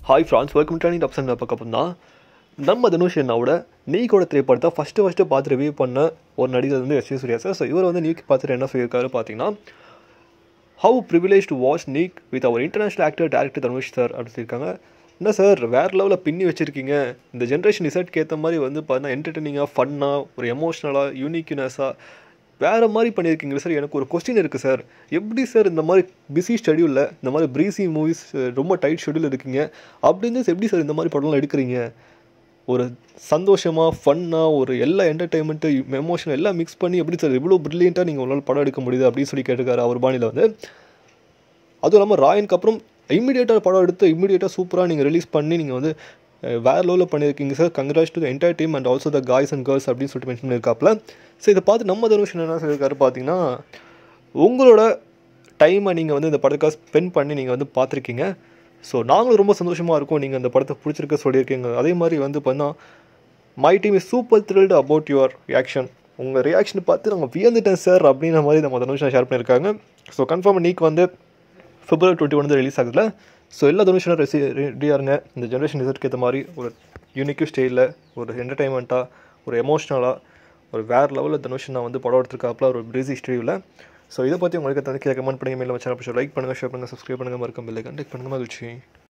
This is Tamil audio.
Hi friends, welcome to top cent பக்கம் தான். நம்ம தனுஷ் என்னோட நீக்கோட திரைப்படத்தை ஃபஸ்ட்டு பார்த்து ரிவ்யூ பண்ண ஒரு நடிகர் வந்து எஸ் சூர்யா சார். ஸோ இவர் வந்து நீக் பார்த்துட்டு என்ன சொல்லியிருக்காரு பார்த்தீங்கன்னா, how privilege to watch NEEK with our international actor director Dhanush sir அப்படின்னு சொல்லியிருக்காங்க. என்ன சார் வேறு லெவலில் பின்னி வச்சுருக்கீங்க, இந்த ஜென்ரேஷன் ரிசல்ட்க்கு ஏற்ற மாதிரி வந்து பார்த்தீங்கன்னா என்டர்டெய்னிங்காக, ஃபன்னாக, ஒரு எமோஷ்னலாக, யூனிக்னஸாக வேறு மாதிரி பண்ணியிருக்கீங்க சார். எனக்கு ஒரு கொஸ்டின் இருக்குது சார், எப்படி சார் இந்த மாதிரி பிஸி ஷெடியூலில் இந்த மாதிரி ப்ரீசி மூவிஸ் ரொம்ப டைட் ஷெடியூல் இருக்கீங்க அப்படின்னு எப்படி சார் இந்த மாதிரி படம்லாம் எடுக்கிறீங்க? ஒரு சந்தோஷமாக, ஃபன்னாக, ஒரு எல்லா என்டர்டெயின்மெண்ட்டு, எமோஷனல் எல்லாம் மிக்ஸ் பண்ணி எப்படி சார் இவ்வளோ ப்ரில்லியண்ட்டாக நீங்கள் ஒரு நாள் படம் எடுக்க முடியுது அப்படின்னு சொல்லி கேட்டிருக்காரு அவர் பாணியில் வந்து. அதுவும் இல்லாமல் ராயனுக்கு அப்புறம் இம்மிடியேட்டாக படம் எடுத்து இம்மிடியேட்டாக சூப்பராக நீங்கள் ரிலீஸ் பண்ணி நீங்கள் வந்து வேறு லெவலில் பண்ணியிருக்கீங்க sir. Congrats to the entire team and also the guys and girls அப்படின்னு சொல்லிட்டு மென்ஷன் பண்ணியிருக்காப்புல. ஸோ இதை பார்த்து நம்ம தனுஷ் என்ன சொல்லியிருக்காரு பார்த்தீங்கன்னா, உங்களோட டைமை நீங்கள் வந்து இந்த படத்துக்காக ஸ்பெண்ட் பண்ணி நீங்கள் வந்து பார்த்துருக்கீங்க. ஸோ நாங்களும் ரொம்ப சந்தோஷமாக இருக்கோம் நீங்கள் அந்த படத்தை பிடிச்சிருக்க சொல்லியிருக்கீங்க. அதே மாதிரி வந்து பார்த்தீங்கன்னா, my team is super thrilled about your reaction. உங்கள் ரியாக்ஷன் பார்த்து நாங்கள் வியந்துட்டேன் சார் அப்படின்ற மாதிரி நம்ம தனுஷ் ஷேர் பண்ணியிருக்காங்க. ஸோ கன்ஃபார்ம் நீக்கு வந்து February 21 ரிலீஸ் ஆகுதுல. ஸோ எல்லா தனுஷனும் ரெடியாக இருங்க. இந்த ஜென்ரேஷன் ரிசல்ட்க்கு ஏற்ற மாதிரி ஒரு யூனிக் ஸ்டைலில், ஒரு என்டர்டைன்மெண்ட்டாக, ஒரு எமோஷ்னலாக, ஒரு வேறு லெவலில் தனுஷ் நான் வந்து படம் எடுத்துருக்காப்புல ஒரு பிஸி ஸ்டைலில். ஸோ இதை பற்றி உங்களுக்கு கீழே கமெண்ட் பண்ணுங்கள். மேலே சேனல் லைக் பண்ணுங்கள், ஷேர் பண்ணுங்கள், சப்ஸ்கிரைப் பண்ணுங்கள், மறக்காம பெல் ஐகான் கிளிக் பண்ணுங்கள். மகிழ்ச்சி.